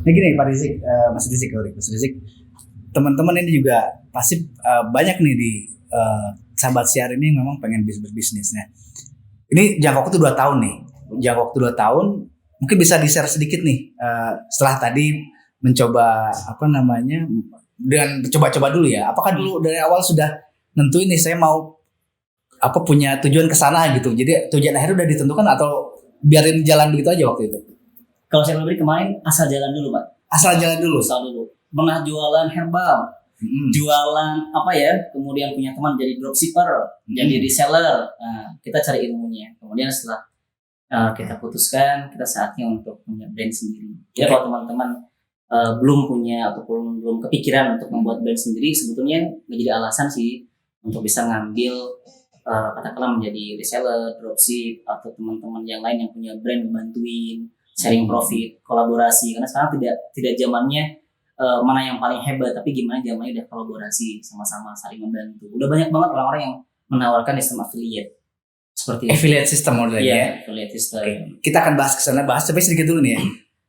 Nah gini Pak Rizik, Mas Rizik, teman-teman ini juga pasti banyak nih di sahabat siar ini memang pengen berbisnis. Nah, ini jangka waktu 2 tahun nih. Jangka waktu 2 tahun, mungkin bisa di-share sedikit nih setelah tadi mencoba dengan coba-coba dulu ya. Apakah dulu dari awal sudah nentuin nih saya mau punya tujuan ke sana gitu. Jadi tujuan akhir udah ditentukan atau biarin jalan begitu aja waktu itu? Kalau saya pribadi kemarin asal jalan dulu, Pak. Asal jalan dulu. Pernah jualan herbal, jualan kemudian punya teman jadi dropshipper, jadi reseller. Nah, kita cari ilmunya. Kemudian setelah kita putuskan, kita saatnya untuk punya brand sendiri. Ya kalau teman-teman belum punya ataupun belum kepikiran untuk membuat brand sendiri, sebetulnya menjadi alasan sih untuk bisa ngambil katakanlah menjadi reseller, dropship, atau teman-teman yang lain yang punya brand membantuin sharing profit, kolaborasi. Karena sekarang tidak zamannya mana yang paling hebat, tapi gimana zamannya udah kolaborasi sama-sama saling membantu. Udah banyak banget orang-orang yang menawarkan sistem affiliate seperti affiliate system modelnya ya. Affiliate system. Okay. Kita akan bahas tapi sedikit dulu nih ya.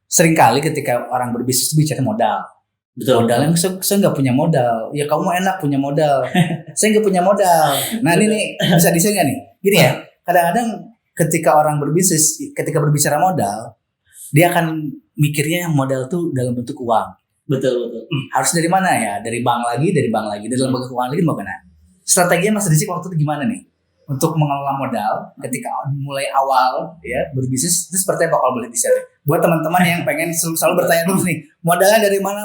Seringkali ketika orang berbisnis itu bicara modal. Betul. Modalnya saya nggak punya modal. Ya kamu enak punya modal. Saya nggak punya modal. Nah ini nih bisa di-share nggak nih? Gini ya. Kadang-kadang ketika orang berbisnis, ketika berbicara modal, dia akan mikirnya modal tuh dalam bentuk uang. Betul. Harus dari mana ya? Dari bank lagi, dari lembaga keuangan lagi mau kemana? Strateginya Mas Rizik waktu itu gimana nih? Untuk mengelola modal ketika mulai awal ya berbisnis itu seperti apa kalau boleh di-share? Buat teman-teman yang pengen selalu bertanya terus nih, modalnya dari mana?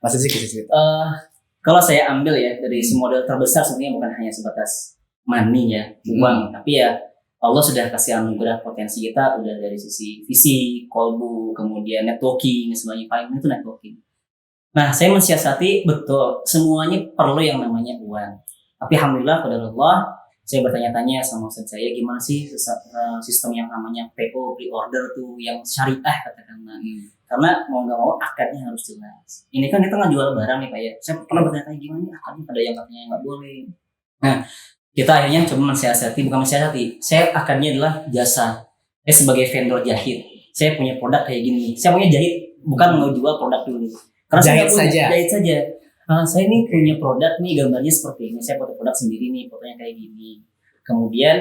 Mas Rizik gitu. Kalau saya ambil ya dari si modal terbesar sebenarnya bukan hanya sebatas money ya, uang, tapi ya Allah sudah kasih anugerah potensi kita udah dari sisi visi, kolbu, kemudian networking, semuanya paling itu networking. Nah, saya mensiasati betul semuanya perlu yang namanya uang. Tapi alhamdulillah pada Allah, saya bertanya-tanya sama Ustaz saya gimana sih sistem yang namanya PO pre-order tuh yang syariah katakanlah. Karena mau nggak mau akadnya harus jelas. Ini kan kita nggak jual barang nih Pak ya. Saya pernah bertanya-tanya gimana akadnya, ada yang katanya nggak boleh. Nah, kita akhirnya coba saya akadnya adalah jasa. Saya sebagai vendor jahit, saya punya produk kayak gini. Saya punya jahit, bukan mau jual produk dulu. Karena jahit saja. Saya ini punya produk nih, gambarnya seperti ini. Saya foto produk sendiri nih, fotonya kayak gini. Kemudian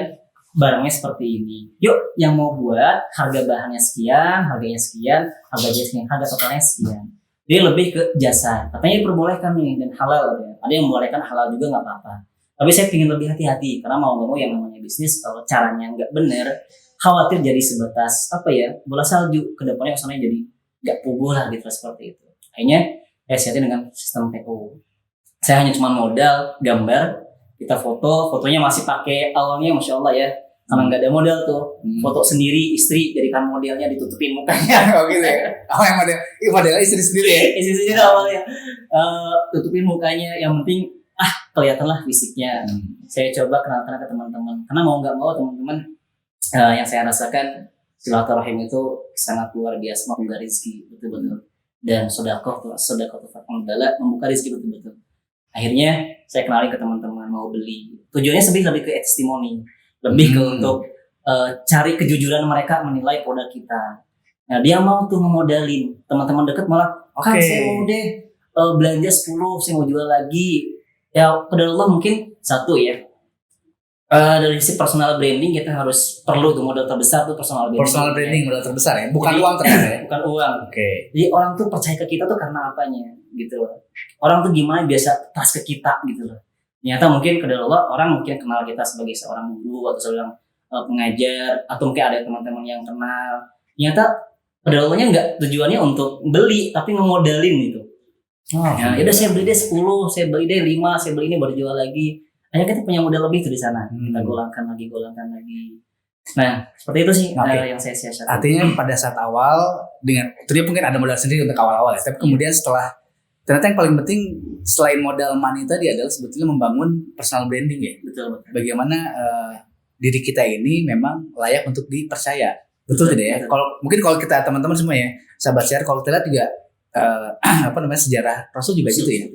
barangnya seperti ini. Yuk, yang mau buat harga bahannya sekian, harganya sekian, harga totalnya sekian. Jadi lebih ke jasa. Katanya diperbolehkan nih dan halal ya. Ada yang membolehkan halal juga nggak apa-apa. Tapi saya ingin lebih hati-hati karena mau nggak mau yang namanya bisnis kalau caranya nggak benar, khawatir jadi sebatas bola salju, kedepannya usaha jadi nggak puguh lah gitu seperti itu. Akhirnya saya siapin dengan sistem PO. Saya hanya cuma modal gambar, kita fotonya masih pakai awalnya masya Allah ya, karena nggak ada modal tuh, foto sendiri istri jadikan modelnya ditutupin mukanya. Gitu ya. Yang modelnya istri sendiri ya. Istri sendiri awalnya tutupin mukanya, yang penting kelihatanlah fisiknya. Saya coba kenalkan ke teman-teman karena mau nggak mau teman-teman yang saya rasakan silaturahim itu sangat luar biasa, membuka rezeki betul-betul, dan sedekah fatmudala membuka rezeki betul-betul. Akhirnya saya kenalin ke teman-teman mau beli, tujuannya lebih ke testimoni, lebih ke untuk cari kejujuran mereka menilai produk kita. Nah dia mau tuh ngemodalin, teman-teman dekat malah saya mau deh belanja 10, saya mau jual lagi. Ya pada Allah mungkin satu ya, dari sisi personal branding kita harus perlu tuh modal terbesar tuh personal branding modal terbesar ya, bukan uang ternyata ya. Bukan uang. Jadi orang tuh percaya ke kita tuh karena apanya gitu loh. Orang tuh gimana biasa trust ke kita gitu loh. Ternyata mungkin pada Allah orang mungkin kenal kita sebagai seorang guru atau seorang pengajar, atau mungkin ada teman-teman yang kenal. Ternyata pada Allahnya nggak tujuannya untuk beli tapi ngemodalin gitu. Yaudah saya beli deh 10, saya beli deh 5, saya beli ini baru jual lagi. Akhirnya kita punya modal lebih tuh di sana. Kita golangkan lagi. Nah, seperti itu sih yang saya siasat. Artinya pada saat awal dengan tentunya mungkin ada modal sendiri untuk awal-awal ya. Tapi kemudian setelah ternyata yang paling penting selain modal money tadi adalah sebetulnya membangun personal branding ya. Betul. Bagaimana diri kita ini memang layak untuk dipercaya. Betul tidak ya? Kalau kita teman-teman semua ya, sahabat share, kalau kita lihat juga sejarah Rasul juga gitu ya.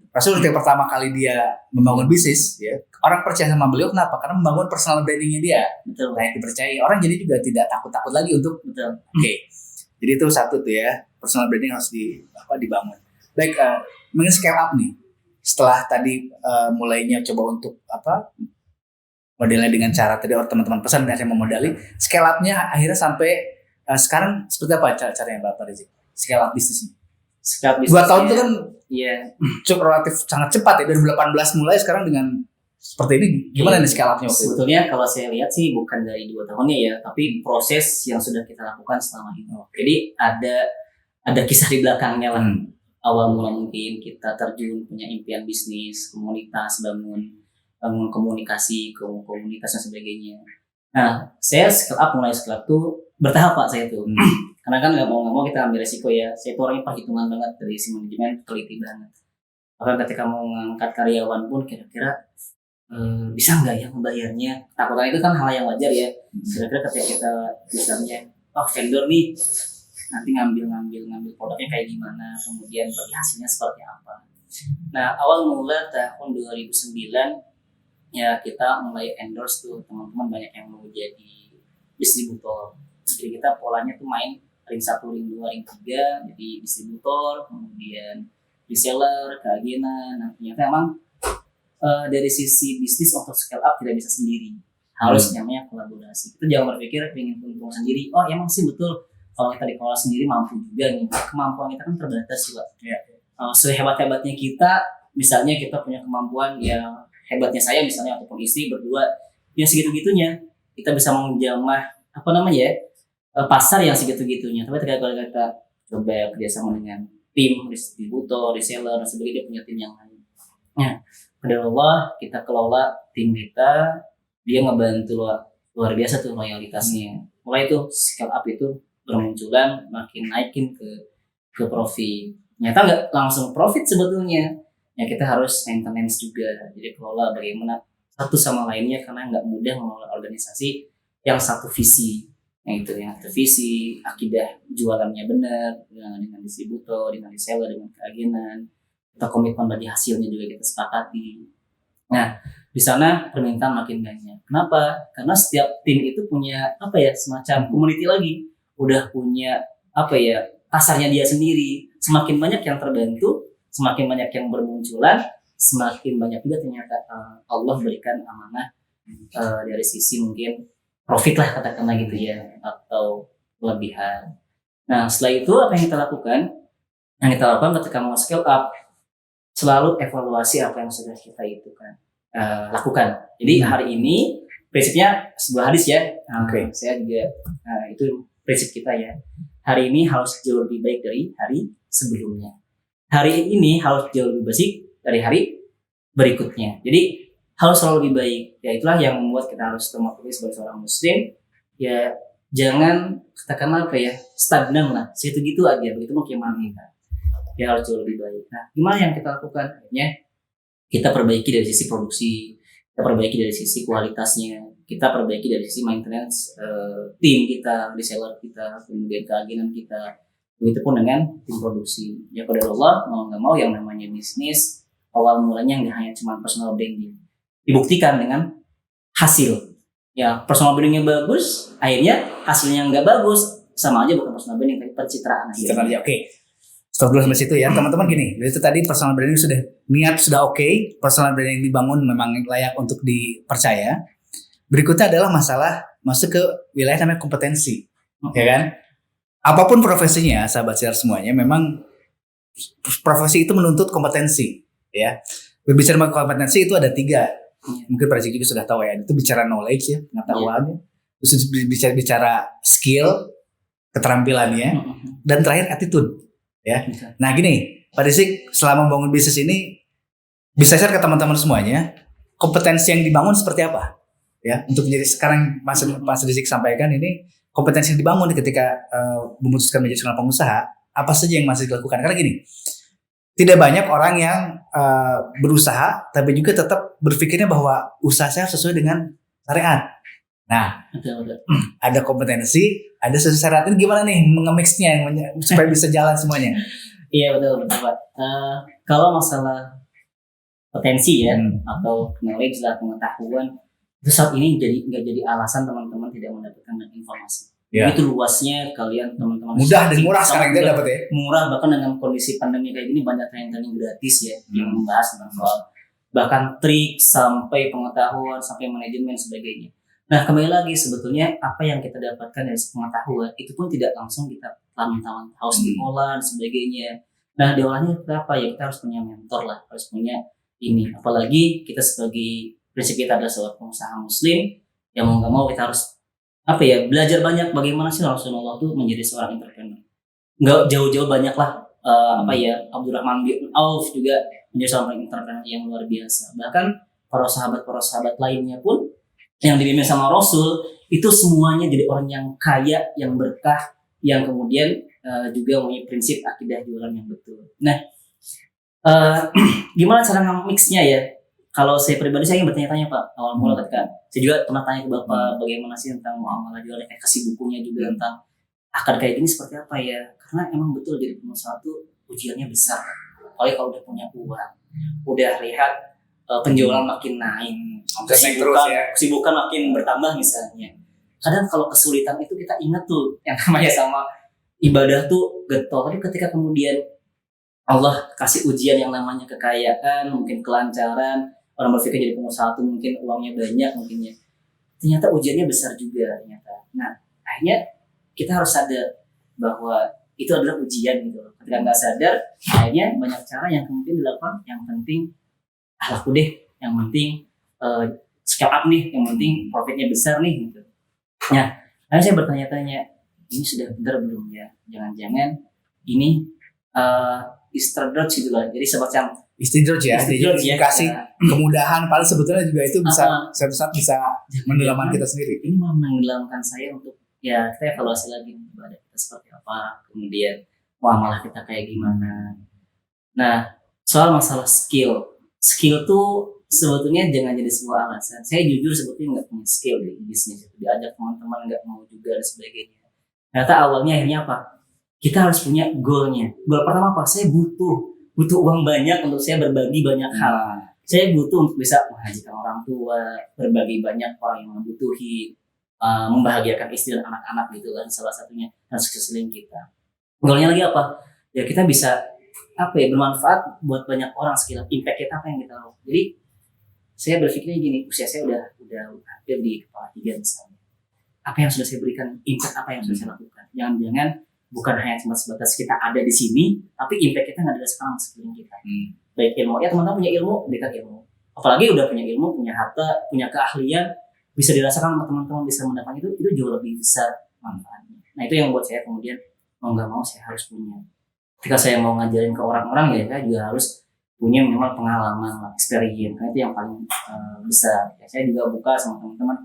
Rasul ketika pertama kali dia membangun bisnis ya, orang percaya sama beliau kenapa? Karena membangun personal brandingnya dia. Betul. Nah, yang dipercayai orang jadi juga tidak takut-takut lagi untuk Jadi itu satu tuh ya. personal branding harus dibangun. Baik, mungkin scale up nih. Setelah tadi mulainya coba untuk modelnya dengan cara tadi teman-teman pesan dan saya memodali, scale up-nya akhirnya sampai sekarang seperti apa caranya Bapak Rizik? Scale up bisnisnya. Scale up 2 tahun itu kan iya, cukup relatif sangat cepat ya, 2018 mulai sekarang dengan seperti ini. Gimana nih scale up-nya waktu itu? Sebetulnya kalau saya lihat sih bukan dari 2 tahunnya ya, tapi proses yang sudah kita lakukan selama ini. Jadi ada kisah di belakangnya lah. Awal mula mungkin kita terjun punya impian bisnis, komunitas, bangun komunikasi, komunitas dan sebagainya. Nah, saya mulai scale up tuh bertahap Pak saya tuh. Karena kan nggak mau kita ambil resiko ya. Saya tuh orangnya perhitungan banget dari si manajemen, teliti banget. Bahkan ketika mau ngangkat karyawan pun kira-kira bisa nggak ya membayarnya? Takutan itu kan hal yang wajar ya. Kira-kira ketika kita misalnya, vendor nih nanti ngambil produknya kayak gimana, kemudian bagi hasilnya seperti apa. Nah, awal mula tahun 2009 ya kita mulai endorse tuh, teman-teman banyak yang mau jadi distributor. Jadi kita polanya tuh main ring 1, ring 2, ring 3 jadi distributor, kemudian reseller, keagenan. Nah, ternyata emang dari sisi bisnis untuk scale up tidak bisa sendiri, harus namanya kolaborasi. Kita jangan berpikir ingin untung sendiri. Oh emang sih betul, kalau kita dikelola sendiri mampu juga nih. Kemampuan kita kan terbatas juga. Sehebat-hebatnya kita, misalnya kita punya kemampuan yang hebatnya saya misalnya ataupun istri berdua, yang segitu-gitunya kita bisa menjamah pasar yang segitu-gitunya. Tapi kalau kita coba kerjasama dengan tim distributor, reseller, dan sebagainya, dia punya tim yang lain. Nah, pada Allah kita kelola tim kita, dia ngebantu luar biasa tuh loyalitasnya. Mulai tuh scale up itu bermunculan, makin naikin ke profit. Nyata nggak langsung profit sebetulnya. Ya kita harus maintenance juga. Jadi kelola bagaimana satu sama lainnya, karena nggak mudah mengelola organisasi yang satu visi. Yang satu visi, akidah jualannya benar, dengan distributor, dengan reseller, dengan keagenan. Kita komitmen bagi hasilnya juga kita sepakati. Nah, di sana permintaan makin banyak. Kenapa? Karena setiap tim itu punya semacam community lagi. Udah punya pasarnya dia sendiri. Semakin banyak yang terbantu, semakin banyak yang bermunculan, semakin banyak juga ternyata Allah berikan amanah dari sisi mungkin profit lah katakanlah gitu ya, atau kelebihan. Nah setelah itu apa yang kita lakukan? Yang kita lakukan ketika mau scale up, selalu evaluasi apa yang sudah kita lakukan. Jadi hari ini prinsipnya sebuah hadis ya. Saya juga itu prinsip kita ya. Hari ini harus jauh lebih baik dari hari sebelumnya. Hari ini harus jauh lebih baik dari hari berikutnya. Jadi harus selalu lebih baik. Ya itulah yang membuat kita harus termotivasi sebagai seorang muslim. Ya jangan katakanlah stagnan lah. Segitu aja. Begitu mau gimana kita. Ya harus jauh lebih baik. Nah, gimana yang kita lakukan? Akhirnya kita perbaiki dari sisi produksi, kita perbaiki dari sisi kualitasnya, kita perbaiki dari sisi maintenance tim kita, reseller kita, kemudian keagenan kita. Begitupun dengan tim produksi. Ya pada Allah, mau nggak mau yang namanya bisnis, awal mulanya nggak hanya cuma personal branding. Dibuktikan dengan hasil. Ya personal brandingnya bagus, akhirnya hasilnya nggak bagus, sama aja bukan personal branding, tapi pencitraan. Oke. Stop dulu sampai situ ya, teman-teman. Gini, itu tadi personal branding sudah oke, personal branding dibangun memang layak untuk dipercaya. Berikutnya adalah masalah masuk ke wilayah namanya kompetensi, ya kan? Apapun profesinya, sahabat siar semuanya, memang profesi itu menuntut kompetensi, ya. Berbicara mengenai kompetensi itu ada 3, mungkin Pak Rizik juga sudah tahu ya. Itu bicara knowledge ya, pengetahuannya, terus bicara skill, keterampilannya, dan terakhir attitude. Ya, nah gini, Pak Rizik selama membangun bisnis ini bisa share ke teman-teman semuanya kompetensi yang dibangun seperti apa, ya untuk menjadi sekarang Mas Rizik sampaikan ini kompetensi yang dibangun ketika memutuskan menjadi seorang pengusaha, apa saja yang masih dilakukan? Karena gini, tidak banyak orang yang berusaha tapi juga tetap berpikirnya bahwa usaha saya sesuai dengan syariat. Nah, ada kompetensi, ada sesuai syariat. Ini gimana nih nge-mix-nya supaya bisa jalan semuanya? Iya betul Pak. Kalau masalah potensi ya atau knowledge lah, pengetahuan, itu saat ini nggak jadi alasan teman-teman tidak mendapatkan informasi. Ya. Itu luasnya kalian teman-teman. Mudah dan murah sekarang kita dapat ya. Murah, bahkan dengan kondisi pandemi kayak gini banyak training gratis ya yang membahas tentang soal bahkan trik sampai pengetahuan sampai manajemen sebagainya. Nah kembali lagi sebetulnya apa yang kita dapatkan dari pengetahuan itu pun tidak langsung kita tahu harus diolah dan sebagainya. Nah diolahnya kita apa ya, kita harus punya mentor lah, harus punya ini. Apalagi kita sebagai prinsip kita adalah seorang pengusaha muslim yang mau nggak mau kita harus apa ya, belajar banyak bagaimana sih Rasulullah tuh menjadi seorang entrepreneur. Nggak jauh-jauh banyak lah apa ya, Abdurrahman bin Auf juga menjadi seorang entrepreneur yang luar biasa. Bahkan para sahabat lainnya pun yang dibimbing sama Rasul itu semuanya jadi orang yang kaya, yang berkah, yang kemudian juga mempunyai prinsip akidah jualan yang betul. Nah, gimana cara nge-mixnya ya? Kalau saya pribadi saya ingin bertanya-tanya Pak, awal mula ketika saya juga pernah tanya ke Bapak bagaimana sih tentang muamalah jualan, kayak kasih bukunya juga tentang akan kayak gini seperti apa ya? Karena emang betul jadi pengusaha itu ujiannya besar. Apalagi kalau udah punya uang, udah lihat penjualan makin naik, kesibukan makin bertambah misalnya. Kadang kalau kesulitan itu kita ingat tuh yang namanya sama ibadah tuh getol. Tapi ketika kemudian Allah kasih ujian yang namanya kekayaan, mungkin kelancaran, orang berpikir jadi pengusaha tuh mungkin uangnya banyak mungkinnya. Ternyata ujiannya besar juga ternyata. Nah, akhirnya kita harus sadar bahwa itu adalah ujian gitu. Ketika nggak sadar, akhirnya banyak cara yang mungkin dilakukan. Yang penting laku deh, yang penting scale up nih, yang penting profitnya besar nih gitu. Nah, lalu saya bertanya-tanya, ini sudah benar belum ya? Jangan-jangan ini istidroj gitu lah. Jadi semacam istidroj ya, dikasih kemudahan, paling sebetulnya juga itu bisa suatu saat bisa menenggelamkan kita sendiri. Ini mau menenggelamkan saya untuk ya kita evaluasi lagi ibadah kita seperti apa, kemudian muamalah kita kayak gimana. Nah, soal masalah skill tuh sebetulnya jangan jadi sebuah alasan. Saya jujur sebetulnya nggak punya skill di bisnis itu, diajak teman-teman nggak mau juga dan sebagainya. Ternyata awalnya akhirnya apa? Kita harus punya goalnya. Goal pertama apa? Saya butuh uang banyak untuk saya berbagi banyak hal. Saya butuh untuk bisa menghajikan orang tua, berbagi banyak orang yang membutuhi, membahagiakan istri dan anak-anak gitu kan, salah satunya, dan sekeliling kita. Goalnya lagi apa? Ya kita bisa apa ya, bermanfaat buat banyak orang, skill impact kita apa yang kita lakukan. Jadi saya berpikirnya gini, usia saya udah hampir di kepala 3 misalnya. Apa yang sudah saya berikan, impact apa yang sudah saya lakukan? Jangan-jangan bukan hanya cuma sebatas kita ada di sini, tapi impact kita nggak dirasakan sama sekeliling kita. Baik ilmu, ya teman-teman punya ilmu, berikan ilmu. Apalagi udah punya ilmu, punya harta, punya keahlian, bisa dirasakan sama teman-teman, bisa mendapatkan itu jauh lebih besar manfaatnya. Nah itu yang buat saya kemudian mau nggak mau saya harus punya. Ketika saya mau ngajarin ke orang-orang ya saya juga harus punya memang pengalaman, experience. Nah itu yang paling besar. Ya, saya juga buka sama teman-teman.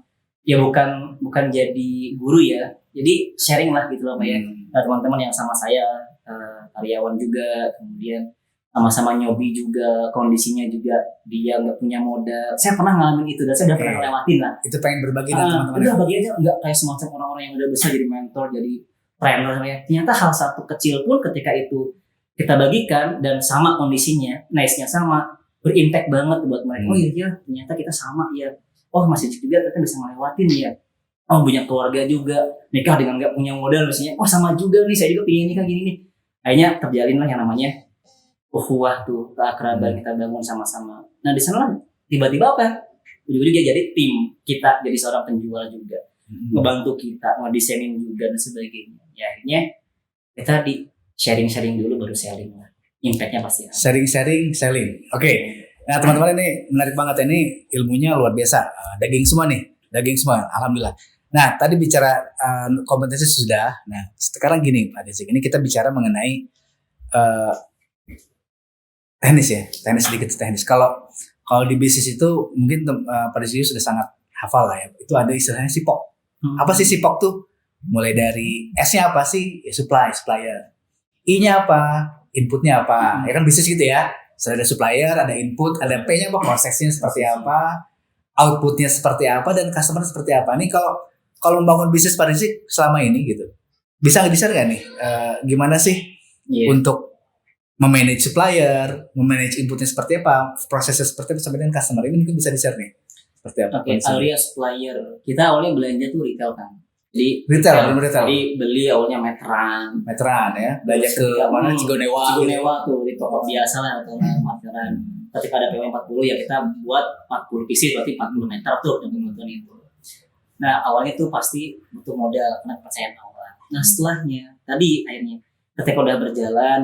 Ya bukan jadi guru ya, jadi sharing lah gitu loh Pak ya. Teman-teman yang sama saya karyawan juga, kemudian sama-sama nyobi juga, kondisinya juga dia nggak punya modal. Saya pernah ngalamin itu dan saya udah pernah lewatin lah. Itu pengen berbagi dengan teman-teman. Udah bagi aja, nggak kayak semacam orang-orang yang udah besar jadi mentor, jadi trainer ya. Ternyata hal satu kecil pun ketika itu kita bagikan dan sama kondisinya, nice-nya sama, berimpact banget buat mereka. Oh iya, ternyata kita sama ya. Oh masih juga kita bisa ngelewatin ya. Oh punya keluarga juga, nikah dengan nggak punya modal misalnya. Oh sama juga nih, saya juga pengen nikah gini nih. Akhirnya terjalin lah yang namanya ukhuwah tuh, keakraban kita bangun sama-sama. Nah di sana tiba-tiba apa? Ujung-ujungnya jadi tim kita, jadi seorang penjual juga, ngebantu kita, ngedesainin juga dan sebagainya. Ya akhirnya kita di sharing dulu baru selling lah. Impactnya pasti ada. Sharing, selling. Oke. Nah teman-teman ini menarik banget, ini ilmunya luar biasa. Daging semua. Alhamdulillah. Nah tadi bicara kompetensi sudah. Nah sekarang gini Pak Desik, ini kita bicara mengenai teknis. Kalau di bisnis itu mungkin Pak Desik sudah sangat hafal lah ya. Itu ada istilahnya SIPOK. Apa sih SIPOK tuh? Mulai dari S-nya apa sih? Ya supplier. I-nya apa? Inputnya apa? Ya kan bisnis gitu ya. So, ada supplier, ada input, ada P-nya apa? Prosesnya seperti apa? Outputnya seperti apa? Dan customer seperti apa? Nih kalau membangun bisnis Pak Desik selama ini gitu, bisa nge-share nggak nih? Gimana sih untuk memanage supplier, memanage inputnya seperti apa, prosesnya seperti apa sampai dengan customer, ini mungkin bisa di-share nih seperti apa? Oke, alias supplier. Kita awalnya belanja tuh retail kan. Retail. Jadi beli awalnya meteran ya, belanja ke mana Cigonewa tuh di toko biasa lah atau meteran. Ketika ada PW 40 ya kita buat 40 pieces berarti 40 meter tuh yang kebutuhan itu. Nah awalnya tuh pasti butuh modal karena kepercayaan awal. Nah setelahnya tadi akhirnya ketika udah berjalan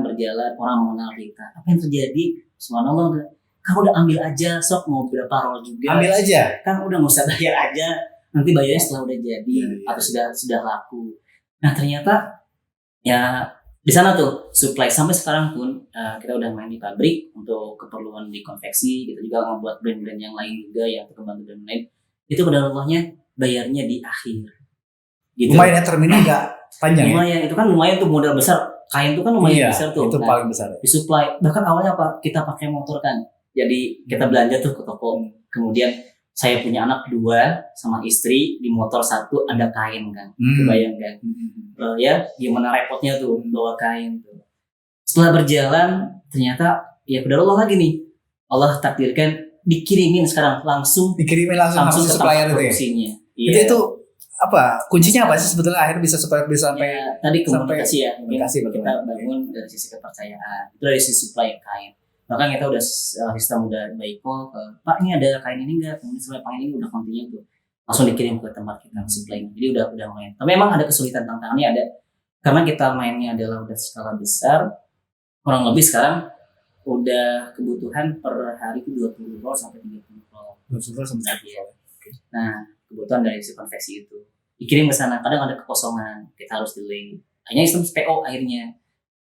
orang mengenal kita, apa yang terjadi? Subhanallah, kamu udah ambil aja, sok mau berapa roll juga. Ambil aja. Kan udah nggak usah bayar aja. Nanti bayarnya setelah udah jadi atau sudah laku. Nah ternyata ya di sana tuh supply sampai sekarang pun kita udah main di pabrik untuk keperluan di konveksi. Kita juga membuat brand-brand yang lain juga yang terkembang brand lain. Itu kedaulahnya bayarnya di akhir. Gitu. Lumayan ya terminnya agak panjang. Lumayan itu kan lumayan tuh modal besar. Kain itu kan lumayan besar tuh. Itu paling besar. Disuplai. Bahkan awalnya apa? Kita pakai motor kan. Jadi kita belanja tuh ke toko. Kemudian saya punya anak 2 sama istri, di motor 1 ada kain kan, kebayangkan ya gimana repotnya tuh bawa kain tuh. Setelah berjalan ternyata ya udah Allah lagi nih, Allah takdirkan dikirimin sekarang langsung ke supplier produksinya. Itu apa kuncinya apa sih sebetulnya akhirnya bisa sampai ya, tadi komunikasi ya, komunikasi kita bangun dari sisi kepercayaan itu dari sisi supply kain. Bahkan kita udah sistem udah by call ke Pak, ini ada kain ini enggak? Kemudian supply kain ini udah kontinu tuh. Langsung dikirim ke tempat kita supply. Jadi udah main. Tapi memang ada kesulitan, tantangannya ada. Karena kita mainnya adalah udah skala besar. Kurang lebih sekarang udah kebutuhan per hari itu 20 roll sampai 30 roll. 20 roll sampai 30 roll. Nah, kebutuhan dari si konveksi itu dikirim ke sana. Kadang ada kekosongan, kita harus delay. Hanya sistem PO akhirnya.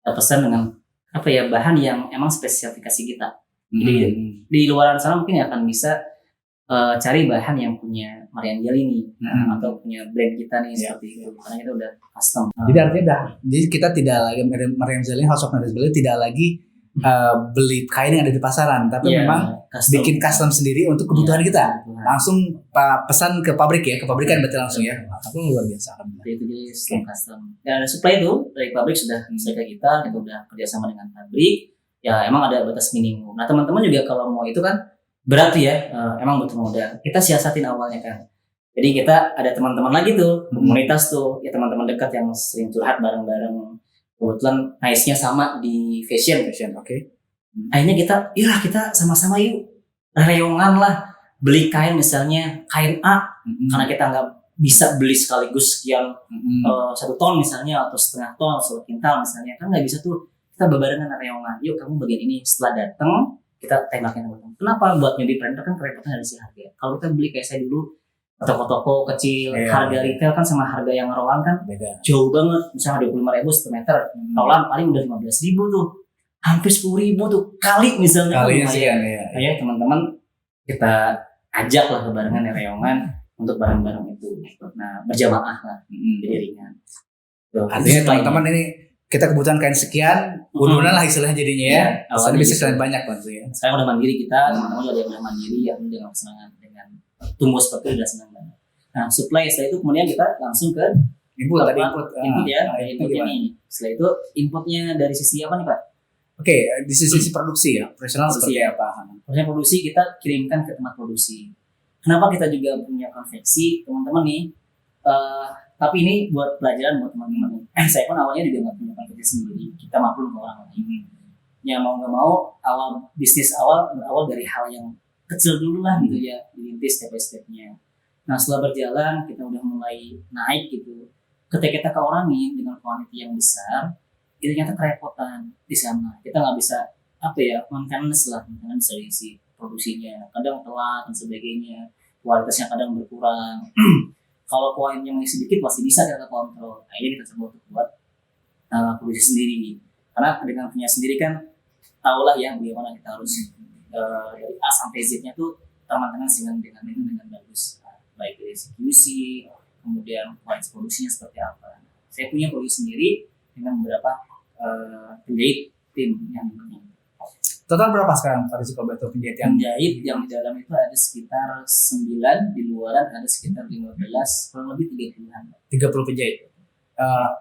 Kita pesan dengan bahan yang emang spesifikasi kita. Jadi di luar sana mungkin akan bisa cari bahan yang punya Marian Gel ini atau punya brand kita nih seperti itu. Karena kita udah custom. Jadi artinya jadi kita tidak lagi Marian Gel ini House of Marian Gel tidak lagi beli kain yang ada di pasaran, tapi memang bikin custom sendiri untuk kebutuhan kita. Langsung pesan ke pabrik ya, ke pabrikan berarti langsung ya. Aku luar biasa. Itu jadi custom. Ya ada supply itu dari pabrik sudah selesai ke kita udah kerjasama dengan pabrik. Ya emang ada batas minimum. Nah teman-teman juga kalau mau itu kan berarti ya emang butuh modal. Kita siasatin awalnya kan. Jadi kita ada teman-teman lagi tuh, komunitas tuh, ya teman-teman dekat yang sering curhat bareng-bareng. Kebetulan nice-nya sama di fashion. Oke. Akhirnya kita sama-sama yuk reyongan lah, beli kain misalnya kain A karena kita nggak bisa beli sekaligus sekian 1 ton misalnya atau setengah ton atau 1 kintal misalnya, kan nggak bisa tuh. Kita berbarengan reyongan, yuk kamu bagian ini. Setelah datang kita tembakin teman-teman. Kenapa buat nyubi printer kan kerepotan dari si harga. Kalau kita beli kayak saya dulu toko-toko kecil, harga retail kan sama harga yang rolan kan beda, jauh banget. Misalnya 25.000 per meter, rolan paling udah 15.000 tuh, hampir 10.000 tuh kali misalnya. Kalinya sekian ya teman-teman kita ajak lah kebarengan reyongan untuk barang-barang itu. Nah berjamaah lah, jadi ringan. Artinya teman-teman ini kita kebutuhan kain sekian, udunan lah istilahnya jadinya ya. Awalnya bisa sekalian banyak maksudnya. Sekarang udah mandiri kita, teman-teman juga ada yang udah mandiri ya, dengan kesenangan dengan tumbuh seperti itu udah senang banget. Nah supply setelah itu kemudian kita langsung ke input ya, inputnya nih. Setelah itu inputnya dari sisi apa nih Pak? Oke, di sisi produksi ya, operasional seperti apa? Proses produksi kita kirimkan ke tempat produksi. Kenapa kita juga punya konveksi teman-teman nih? Tapi ini buat pelajaran buat teman-teman. Saya pun awalnya juga nggak punya konveksi sendiri. Kita maklum ke orang lain. Ya mau nggak mau bisnis berawal dari hal yang kecil dulu lah gitu ya, dirintis step by stepnya. Nah setelah berjalan kita udah mulai naik gitu. Ketika kita keorangin dengan kuantiti yang besar, itu ternyata kerepotan di sana. Kita nggak bisa maintenance dari si produksinya. Kadang telat dan sebagainya. Kualitasnya kadang berkurang. Kalau poinnya masih sedikit masih bisa kita kontrol. Akhirnya kita coba untuk buat produksi sendiri. Karena dengan punya sendiri kan tahulah ya bagaimana kita harus dari A sampai Z-nya tuh termantenance dengan bagus. Baik dari QC, kemudian kualitas produksinya seperti apa. Saya punya produksi sendiri dengan beberapa penjahit tim yang punya. Total berapa sekarang Pak Rizky kalau betul penjahit yang di dalam itu ada sekitar 9, di luaran ada sekitar 15, kurang lebih 30-an. 30 penjahit.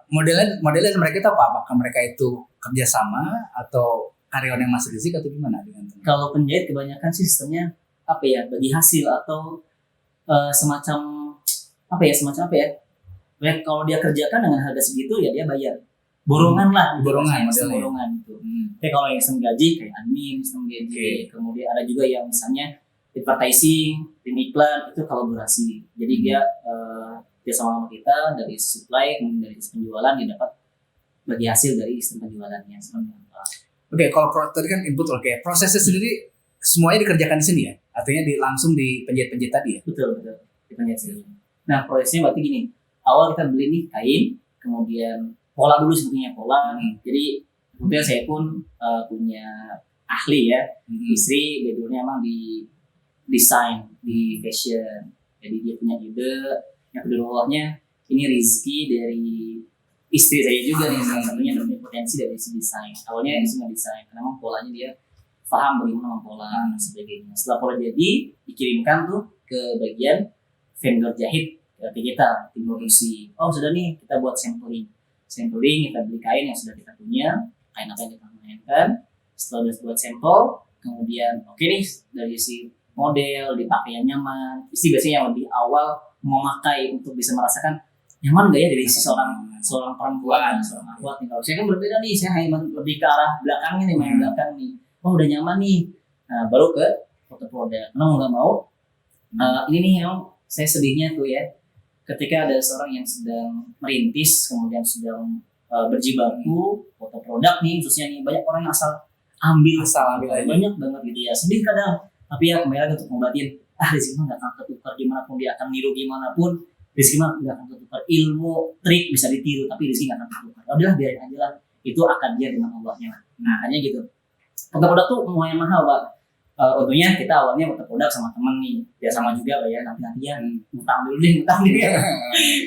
Modelnya mereka itu apa? Apakah mereka itu kerjasama atau karyawan yang masih rizik atau gimana dengan teman? Kalau penjahit kebanyakan sih sistemnya bagi hasil atau semacam Kalau dia kerjakan dengan harga segitu ya dia bayar. Borongan lah, gitu. Borongan, Sistem modelnya. borongan gitu. Tapi kalau yang sistem gaji kayak admin, sistem gaji, kemudian ada juga yang misalnya advertising, tim iklan itu kolaborasi. Jadi dia sama kita dari supply, kemudian dari sisi penjualan dia dapat bagi hasil dari sistem penjualannya. Oke, kalau tadi kan input, oke, prosesnya sendiri semuanya dikerjakan di sini ya? Artinya langsung di penjahit-penjahit tadi ya? Betul. Di penjahit sendiri. Nah prosesnya berarti gini, awal kita beli nih kain, kemudian pola dulu sebetulnya pola. Jadi kemudian saya pun punya ahli ya, istri backgroundnya emang di desain, di fashion. Jadi dia punya ide, yang keduanya ini rezeki dari istri saya juga nih, salah satunya punya potensi dari si desain. Awalnya istri ngedesain, karena memang polanya dia paham bagaimana pola dan sebagainya. Setelah pola jadi, dikirimkan tuh ke bagian vendor jahit ke kita, tim produksi. Oh sudah nih, kita buat sampling, kita beli kain yang sudah kita punya, kain apa yang kita mainkan. Setelah udah buat sampel, kemudian oke nih dari si model dipakai yang nyaman. Istri biasanya yang lebih awal memakai untuk bisa merasakan nyaman gak ya dari si seorang perempuan, seorang akhwat nih. Kalau saya kan berbeda nih, saya hanya lebih ke arah belakangnya nih, main belakang nih. Oh udah nyaman nih, nah, baru ke foto produk. Karena mau nggak mau, ini nih yang saya sedihnya tuh ya, ketika ada seorang yang sedang merintis, kemudian sedang berjibaku foto produk nih, khususnya nih banyak orang yang asal ambil aja. Banyak banget gitu ya, sedih kadang. Tapi ya kembali lagi untuk ngobatin, rezeki mah nggak akan ketukar gimana pun, dia akan niru gimana pun, rezeki mah nggak akan ketukar. Ilmu trik bisa ditiru, tapi rezeki nggak akan ketukar. Udahlah biarin aja lah, itu akan dia dengan Allahnya. Nah hanya gitu. Foto produk tuh lumayan mahal Pak. Untungnya kita awalnya foto produk sama temen nih, ya sama juga Pak ya, nanti ya utang dulu ya.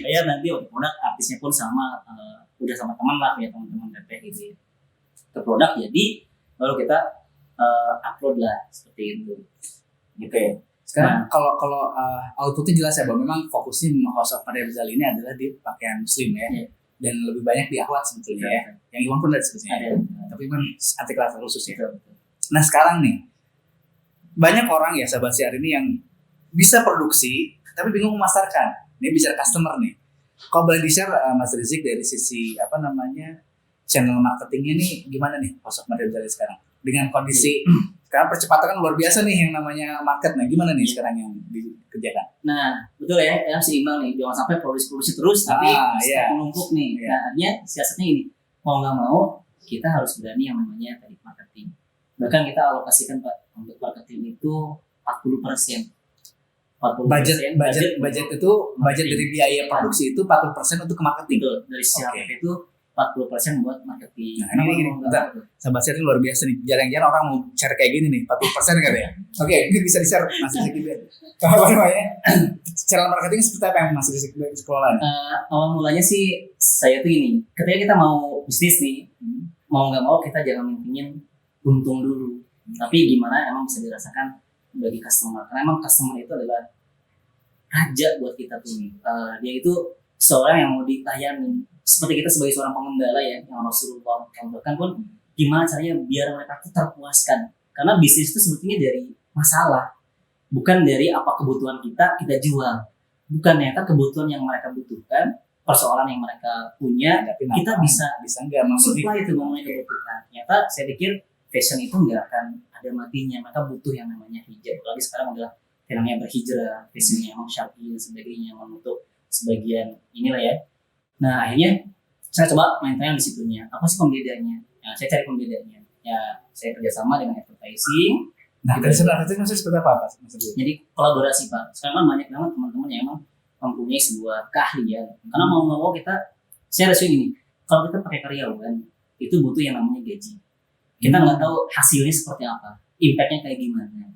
Ya nanti foto produk artisnya pun sama, udah sama teman lah ya, teman-teman teteh gitu. Foto produk jadi baru kita upload lah seperti itu. Gitu ya. Sekarang kalau outputnya jelas ya bahwa memang fokusnya House of Maria Rizal ini adalah di pakaian muslim ya. Dan lebih banyak di akhwat sebetulnya ya. Yang Iwan pun ada sebetulnya. Tapi kan anti kelas khusus ya. Nah sekarang nih banyak orang ya sahabat siar ini yang bisa produksi tapi bingung memasarkan. Ini bicara customer nih. Kalau boleh di-share Mas Rizik dari sisi channel marketingnya nih gimana nih House of Maria Rizal sekarang dengan kondisi sekarang percepatan kan luar biasa nih yang namanya market. Nah gimana nih sekarang yang dikerjakan? Nah betul ya, seimbang nih, jangan sampai produksi terus tapi menumpuk nih. Nah artinya siasatnya ini, mau nggak mau kita harus berani yang namanya tadi marketing. Bahkan kita alokasikan Pak untuk marketing itu 40%. Budget itu budget dari biaya produksi itu 40% untuk ke marketing. Betul, dari CRP itu 40% buat marketing. Nah ini sahabat share luar biasa nih. Jarang-jarang orang mau share kayak gini nih, 40% kan ya. Oke, ini bisa di-share Mas Rizik juga. Apa namanya? Cara marketing seperti apa yang Mas Rizik kelola? Awal mulanya sih saya tuh ini, ketika kita mau bisnis nih, mau nggak mau kita jangan mentingin untung dulu. Tapi gimana emang bisa dirasakan bagi customer. Karena emang customer itu adalah raja buat kita tuh. Dia itu seorang yang mau ditayani. Seperti kita sebagai seorang pengendara ya, yang Rasulullah contohkan pun gimana caranya biar mereka tuh terpuaskan. Karena bisnis itu sebetulnya dari masalah, bukan dari apa kebutuhan kita jual. Bukan ternyata kebutuhan yang mereka butuhkan, persoalan yang mereka punya, kita bisa nggak supply itu memenuhi kebutuhan. Ternyata saya pikir fashion itu nggak akan ada matinya. Mereka butuh yang namanya hijab. Apalagi sekarang adalah fenomena berhijrah, fashionnya emang syar'i dan sebagainya, menutup sebagian inilah ya. Nah akhirnya saya coba main-main di situnya. Apa sih pembedanya? Ya, saya cari pembedanya. Ya saya kerjasama dengan advertising. Nah dari sebenarnya itu maksudnya seperti apa Pak? Jadi kolaborasi Pak. Sekarang kan banyak banget teman-teman yang emang mempunyai sebuah keahlian. Karena mau nggak mau saya rasa gini. Kalau kita pakai karyawan itu butuh yang namanya gaji. Kita nggak tahu hasilnya seperti apa, impactnya kayak gimana.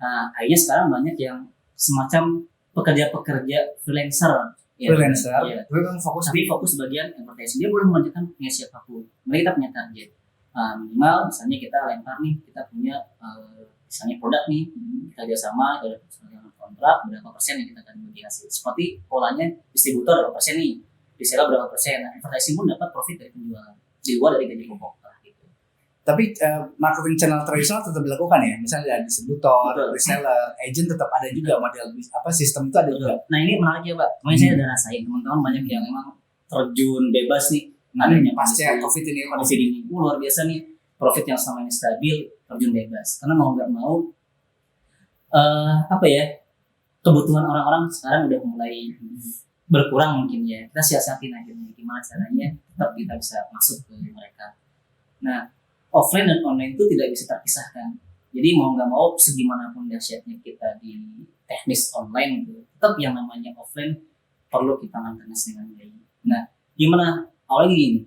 Nah akhirnya sekarang banyak yang semacam pekerja-pekerja freelancer. Fokus bagian advertising. Dia boleh mengerjakan punya siapapun. Mereka kita punya target. Minimal misalnya kita lempar nih, kita punya misalnya produk nih, kita kerjasama, ada kontrak berapa persen yang kita akan bagi hasil. Seperti polanya distributor berapa persen nih, reseller berapa persen. Nah, advertising pun dapat profit dari penjualan di luar dari gaji pokok gitu. Tapi marketing channel tradisional tetap dilakukan ya. Misalnya ada distributor, Betul. reseller, agent tetap ada juga model sistem itu ada juga. Nah ini menarik ya Pak. Makanya saya udah rasain teman-teman banyak yang memang terjun bebas nih. Ada yang Pasca COVID ini kondisi ini luar biasa nih, profit yang selama ini stabil terjun bebas. Karena mau nggak mau apa ya, kebutuhan orang-orang sekarang udah mulai berkurang mungkin ya. Kita siasatin akhirnya gimana caranya tetap kita bisa masuk ke mereka. Nah offline dan online itu tidak bisa terpisahkan. Jadi mau nggak mau segimanapun dahsyatnya kita di teknis online itu, tetap yang namanya offline perlu kita maintenance dengan baik. Nah, gimana? Awalnya gini,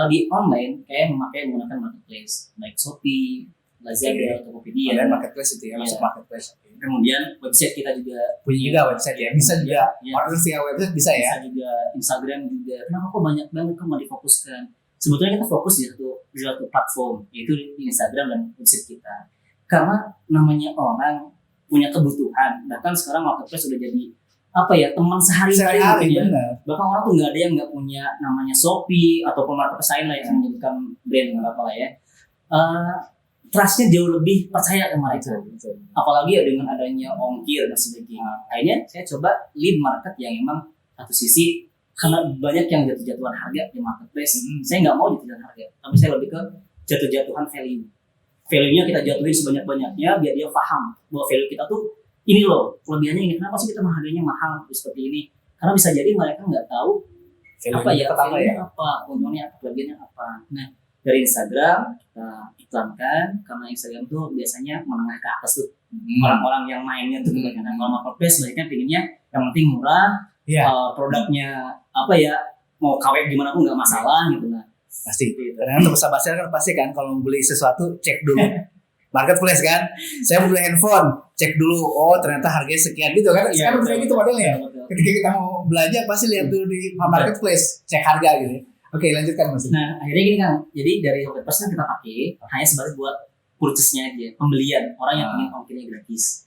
di online kayak menggunakan marketplace, baik Shopee, Lazada, Tokopedia. Dan marketplace itu ya, masuk marketplace. Kemudian website kita juga punya juga website ya, bisa juga order via website bisa ya. Bisa juga Instagram juga. Kenapa kok banyak banget kok mau difokuskan? Sebetulnya kita fokus di satu platform, yaitu di Instagram dan website kita. Karena namanya orang punya kebutuhan, bahkan sekarang marketplace sudah jadi apa ya, teman sehari-hari ya. Bahkan orang tuh nggak ada yang nggak punya namanya Shopee ataupun marketplace lain lah yang menyebutkan brand apa lah ya. Trustnya jauh lebih percaya ke mereka. Apalagi ya dengan adanya ongkir dan sebagainya. Akhirnya saya coba lead market yang emang satu sisi karena banyak yang jatuh-jatuhan harga di marketplace. Saya nggak mau jatuh-jatuhan harga, tapi saya lebih ke jatuh-jatuhan value. Value-nya kita jatuhin sebanyak-banyaknya biar dia paham bahwa value kita tuh ini loh, kelebihannya ini. Kenapa sih kita harganya mahal seperti ini? Karena bisa jadi mereka nggak tahu apa ya, value-nya apa, untungnya apa, kelebihannya apa. Nah, dari Instagram kita iklankan, karena Instagram tuh biasanya menengah ke atas tuh. Orang-orang yang mainnya tuh kebanyakan. Kalau marketplace banyak pinginnya yang penting murah, produknya apa ya, mau KW gimana pun nggak masalah gitu. Nah, pasti. Karena untuk sahabat saya kan pasti kan kalau beli sesuatu cek dulu marketplace kan. Saya beli handphone, cek dulu, oh ternyata harganya sekian gitu kan. Sekarang udah gitu modelnya. Ketika kita mau belanja pasti lihat dulu di marketplace, cek harga gitu. Oke, lanjutkan Mas. Nah, akhirnya gini Kang. Jadi dari marketplace kita pakai hanya sebagai buat purchase-nya aja, pembelian. Orang yang ingin ongkirnya gratis.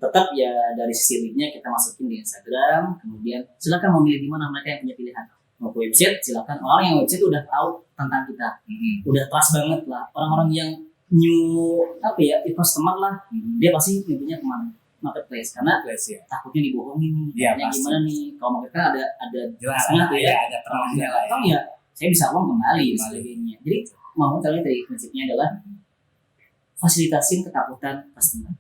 Tetap ya dari sisi linknya kita masukin di Instagram. Kemudian silakan memilih di mana, mereka yang punya pilihan. Mau ke website silakan. Orang yang website udah tahu tentang kita, udah trust banget lah. Orang-orang yang new apa ya, customer lah, dia pasti nyebutnya kemana? Marketplace. Karena takutnya dibohongin. Gimana nih? Kalau marketplace ada jelas tuh ya, ada terangnya lah. Atau ya saya bisa uang kembali sebagainya. Jadi mau tadi prinsipnya adalah fasilitasin ketakutan customer.